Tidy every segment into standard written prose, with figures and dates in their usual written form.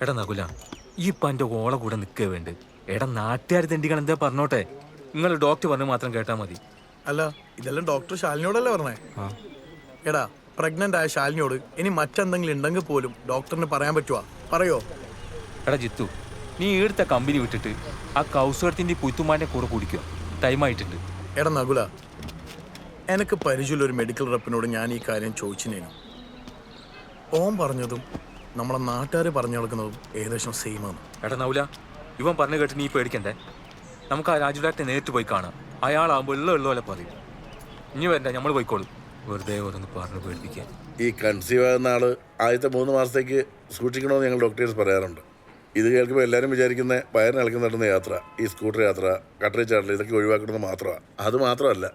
എടാ നകുല, ഈ ഇപ്പം എൻ്റെ ഓളെ കൂടെ നിൽക്കുക വേണ്ട. എടാ നാട്ടുകാർ തെണ്ടികൾ എന്താ പറഞ്ഞോട്ടെ, നിങ്ങൾ ഡോക്ടർ പറഞ്ഞു മാത്രം കേട്ടാൽ മതി. അല്ല, ഇതെല്ലാം ഡോക്ടർ ശാലിനിയോടല്ലേ പറഞ്ഞേ? എടാ, പ്രഗ്നന്റ് ആയ ശാലിനിയോട് ഇനി മറ്റെന്തെങ്കിലും ഉണ്ടെങ്കിൽ പോലും ഡോക്ടറിന് പറയാൻ പറ്റുവാ? പറയോ? എടാ ജിത്തു, നീ ഈടുത്ത കമ്പനി വിട്ടിട്ട് ആ കൗസുകത്തിന്റെ പുത്തുമാന്റെ കൂടെ കുടിക്കുക. ടൈമായിട്ടുണ്ട്. എടാ നകുല, എനിക്ക് പരിചയമുള്ള ഒരു മെഡിക്കൽ റെപ്പിനോട് ഞാൻ ഈ കാര്യം ചോദിച്ചിനേനു. ഓൻ പറഞ്ഞതും നമ്മളെ നാട്ടുകാർ പറഞ്ഞു നടക്കുന്നതും ഏകദേശം സെയിം ആണ്. എടാ നൗല, ഇവൻ പറഞ്ഞു കേട്ട് നീ പേടിക്കണ്ടേ. നമുക്ക് ആ രാജു ഡാക്ടറെ നേരിട്ട് പോയി കാണാം. അയാളാകുമ്പോൾ ഉള്ള പോലെ പറയും. ഇനി വേണ്ട, നമ്മൾ പോയിക്കോളും. വെറുതെ ഓരോന്ന് പറഞ്ഞു പേടിപ്പിക്കാൻ. ഈ കൺസീവ് ആകുന്ന ആള് ആദ്യത്തെ 3 മാസത്തേക്ക് സൂക്ഷിക്കണമെന്ന് ഞങ്ങൾ ഡോക്ടേഴ്സ് പറയാറുണ്ട്. ഇത് കേൾക്കുമ്പോൾ എല്ലാവരും വിചാരിക്കുന്ന വയറിന് ഇളക്കി നടന്ന യാത്ര, ഈ സ്കൂട്ടർ യാത്ര, കട്ടറി ചാടൽ, ഇതൊക്കെ ഒഴിവാക്കണമെന്ന് മാത്രമാണ്. അത് മാത്രമല്ല,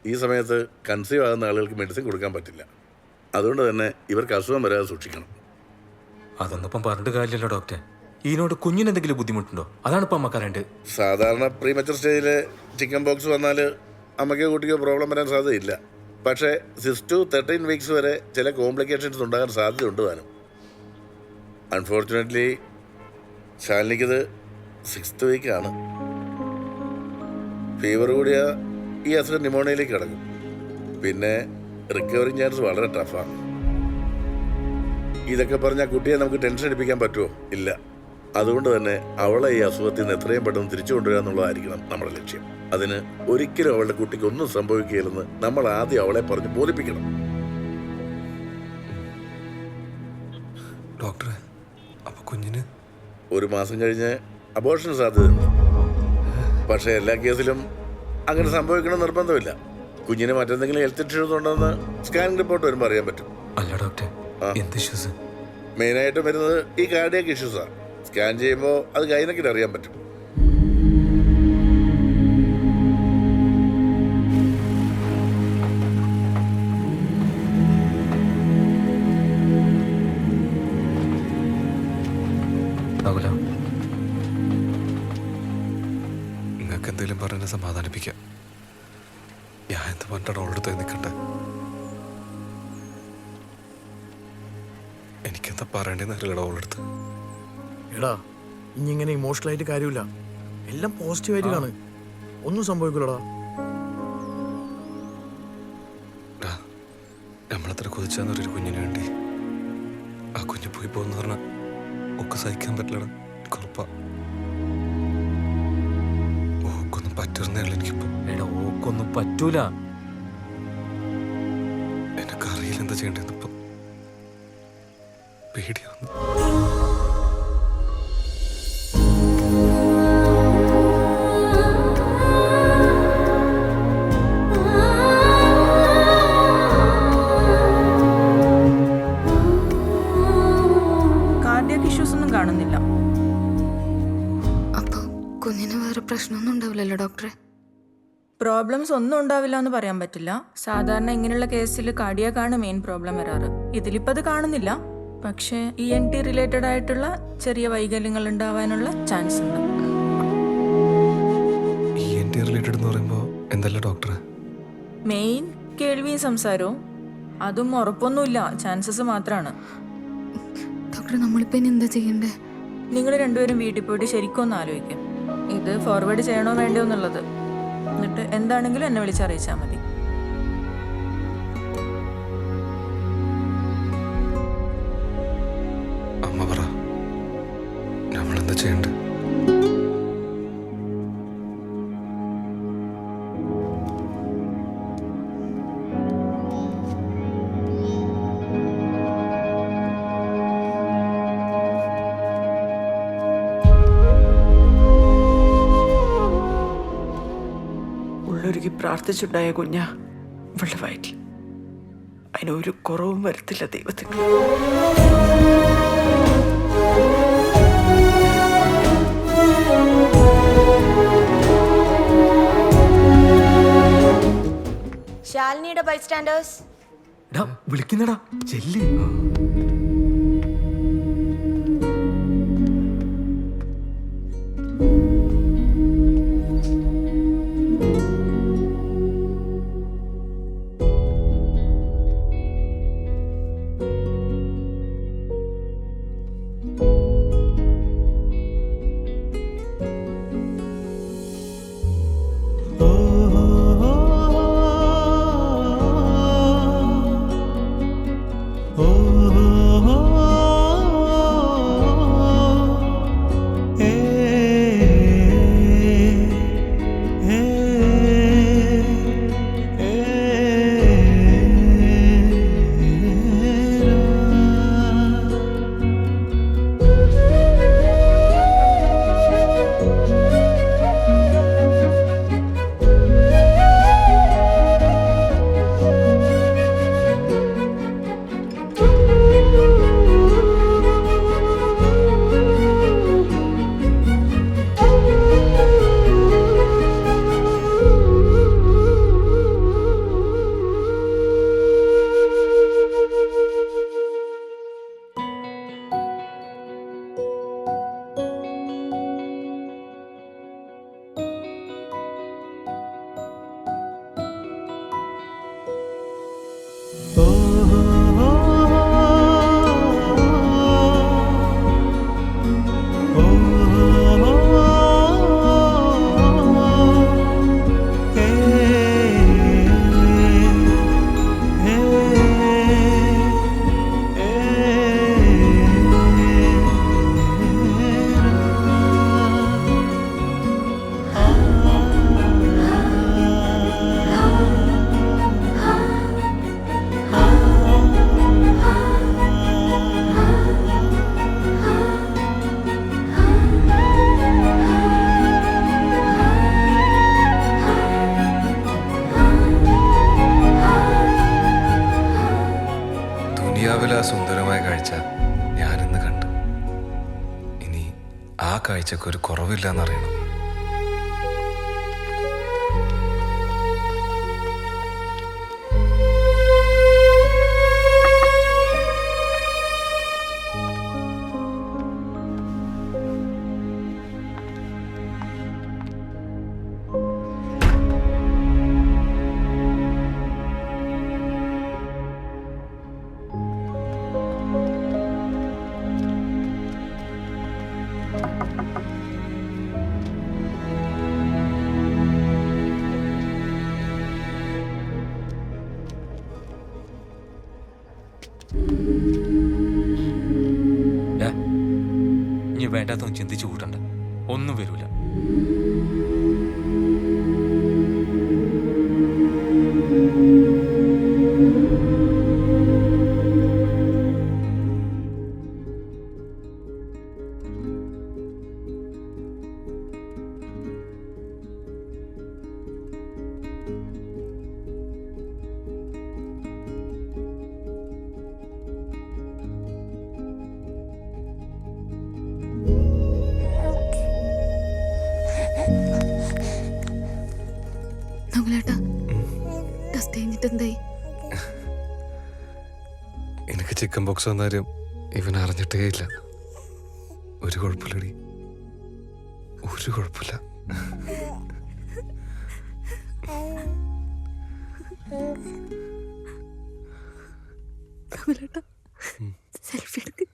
ഈ സമയത്ത് കൺസീവ് ആകുന്ന ആളുകൾക്ക് മെഡിസിൻ കൊടുക്കാൻ പറ്റില്ല. അതുകൊണ്ട് തന്നെ ഇവർക്ക് അസുഖം വരാതെ സൂക്ഷിക്കണം. അതൊന്നും ഇപ്പം പറഞ്ഞിട്ട് കാര്യമില്ലല്ലോ ഡോക്ടറെ. ഇതിനോട് കുഞ്ഞിനെന്തെങ്കിലും ബുദ്ധിമുട്ടുണ്ടോ? അതാണ് ഇപ്പം അമ്മ അറിയേണ്ടത്. സാധാരണ പ്രീമച്ചർ സ്റ്റേജിൽ ചിക്കൻ ബോക്സ് വന്നാൽ അമ്മയ്ക്കോ കുട്ടിക്കോ പ്രോബ്ലം വരാൻ സാധ്യതയില്ല. പക്ഷേ 6 to 13 വീക്സ് വരെ ചില കോംപ്ലിക്കേഷൻസ് ഉണ്ടാകാൻ സാധ്യതയുണ്ട് താനും. Unfortunately ശാലിനിക്കത് 6th വീക്കാണ്. ഫീവർ കൂടിയ ഈ അസുഖം ന്യൂമോണിയയിലേക്ക് കിടക്കും. പിന്നെ റിക്കവറിങ് ചാൻസ് വളരെ ടഫാണ്. ഇതൊക്കെ പറഞ്ഞാൽ കുട്ടിയെ നമുക്ക് ടെൻഷൻ അടിപ്പിക്കാൻ പറ്റുമോ? ഇല്ല. അതുകൊണ്ട് തന്നെ അവളെ ഈ അസുഖത്തിൽ നിന്ന് എത്രയും പെട്ടെന്ന് തിരിച്ചു കൊണ്ടുവരിക എന്നുള്ളതായിരിക്കണം നമ്മുടെ ലക്ഷ്യം. അതിന് ഒരിക്കലും അവളുടെ കുട്ടിക്ക് ഒന്നും സംഭവിക്കുകയില്ലെന്ന് നമ്മൾ ആദ്യം അവളെ പറഞ്ഞ് ബോധിപ്പിക്കണം. ഡോക്ടറെ, അപ്പൊ കുഞ്ഞിന് 1 മാസം കഴിഞ്ഞ് അബോർഷൻ സാധ്യതയുണ്ട്. പക്ഷേ എല്ലാ കേസിലും അങ്ങനെ സംഭവിക്കണം നിർബന്ധമില്ല. കുഞ്ഞിന് മറ്റെന്തെങ്കിലും ഹെൽത്ത് ഇഷ്യൂസ് ഉണ്ടെന്ന് സ്കാനിംഗ് റിപ്പോർട്ട് വരുമ്പോൾ അറിയാൻ പറ്റും. അല്ല ഡോക്ടറെ, എന്ത് ഇഷ്യൂസ്? മെയിനായിട്ടും വരുന്നത് ഈ കാർഡിയാക് ഇഷ്യൂസാണ്. സ്കാൻ ചെയ്യുമ്പോൾ അത് ഗൈനക്കിൽ അറിയാൻ പറ്റും. നിങ്ങൾക്ക് എന്തെങ്കിലും പറഞ്ഞ് സമാധാനിപ്പിക്കാം. ഞാൻ എന്ത് പറഞ്ഞിട്ടാണ് അവളുടെ നിൽക്കട്ടെ? എനിക്കെന്താ പറയേണ്ടതെന്ന് അറിയില്ലടാ അവളടുത്ത്. എടാ, ഇനി ഇങ്ങനെ ഇമോഷണൽ ആയിട്ട് കാര്യമില്ല. എല്ലാം പോസിറ്റീവായിട്ട് കാണും. ഒന്നും സംഭവിക്കില്ലടാ. നമ്മളത്ര കൊതിച്ചാന്നൊരു കുഞ്ഞിന് വേണ്ടി ആ കുഞ്ഞ് പോയി പോകുന്ന പറഞ്ഞാൽ ഒക്കെ സഹിക്കാൻ പറ്റില്ലടാ. കുറപ്പാ ഓക്കൊന്നും പറ്റുന്നേയുള്ളൂ എനിക്കിപ്പോ. എടാ, ഓക്കൊന്നും പറ്റൂല. എനിക്കറിയില്ല എന്താ ചെയ്യേണ്ടതെന്ന്. ഇപ്പം പേടിയാവുന്നു. കാർഡിയാക് ഇഷ്യൂസ് ഒന്നും കാണുന്നില്ല. അപ്പൊ കുഞ്ഞിന് വേറെ പ്രശ്നമൊന്നും ഉണ്ടാവില്ലല്ലോ ഡോക്ടറെ? പ്രോബ്ലംസ് ഒന്നും ഉണ്ടാവില്ല എന്ന് പറയാൻ പറ്റില്ല. സാധാരണ ഇങ്ങനെയുള്ള കേസിൽ കാർഡിയാക്കാണ് മെയിൻ പ്രോബ്ലം വരാറ്. ഇതിലിപ്പോൾ അത് കാണുന്നില്ല. പക്ഷേ ENT റിലേറ്റഡ് ആയിട്ടുള്ള ചെറിയ വൈകല്യങ്ങൾ ഉണ്ടാവാനുള്ള ചാൻസ് ഉണ്ട്. ENT റിലേറ്റഡ് എന്ന് പറയുമ്പോൾ എന്തല്ല ഡോക്ടറെ? മെയിൻ കേൾവിയും സംസാരവും. അതും ഉറപ്പൊന്നുമില്ല, ചാൻസസ് മാത്രമാണ്. ഡോക്ടറെ, നമ്മളിപ്പോൾ ഇനി എന്താ ചെയ്യണ്ടേ? നിങ്ങൾ രണ്ടുപേരും വീട്ടിൽ പോയിട്ട് ശരിക്കും ഒന്ന് ആലോചിക്കും, ഇത് ഫോർവേഡ് ചെയ്യണോ വേണ്ടോ എന്നുള്ളത്. എന്നിട്ട് എന്താണെങ്കിലും എന്നെ വിളിച്ചറിയിച്ചാൽ മതി. അമ്മ പറ, നമ്മളെന്താ ചെയ്യണ്ടേ? ഉള്ളൊരുക്കി പ്രാർത്ഥിച്ചുണ്ടായ കുഞ്ഞ ഇവളുടെ വയറ്റിൽ. അതിനൊരു കുറവും വരത്തില്ല ദൈവത്തിന്. ശാലിനിയുടെ ബൈസ്റ്റാൻഡേഴ്സ് വിളിക്കുന്നടാ, ചെല്ല്. ദുനിയാവിലെ ആ സുന്ദരമായ കാഴ്ച ഞാനിന്ന് കണ്ടു. ഇനി ആ കാഴ്ചക്ക് ഒരു കുറവില്ല എന്നറിയണം. ഇനി വേണ്ടാത്തൊന്നും ചിന്തിച്ചു കൂട്ടണ്ട, ഒന്നും വരൂല. ടെസ്റ്റ് കഴിഞ്ഞിട്ട് എന്തായി? എനിക്ക് ചിക്കൻ ബോക്സ് വന്നാലും ഇവൻ അറിഞ്ഞിട്ടേ ഇല്ല. ഒരു കുഴപ്പമില്ലടി, ഒരു കുഴപ്പമില്ല. സെൽഫി എടുക്ക്.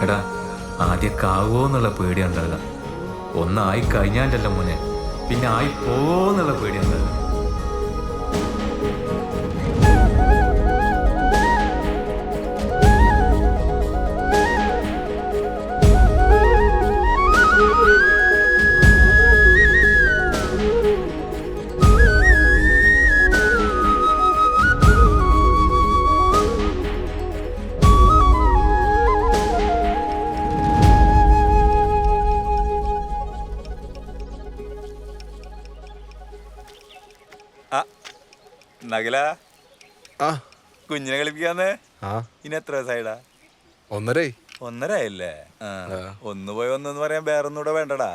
എടാ, ആദ്യമൊക്കെ ആവുമോന്നുള്ള പേടിയുണ്ടാകുക. ഒന്നായി കഴിഞ്ഞാലല്ല മോനെ, പിന്നെ ആയി പോവോന്നുള്ള പേടിയുണ്ടാകുക. നഗല ആ കുഞ്ഞിനെ കളിപ്പിക്കാന്ന്. ആ ഇനി എത്ര വയസ്സായിടാ? 1.5. 1.5 ആയില്ലേ? ഒന്ന് പോയി ഒന്നെന്ന് പറയാൻ വേറൊന്നൂടെ വേണ്ടടാ.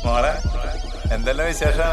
മോളെ എന്തെല്ലാം വിശേഷം?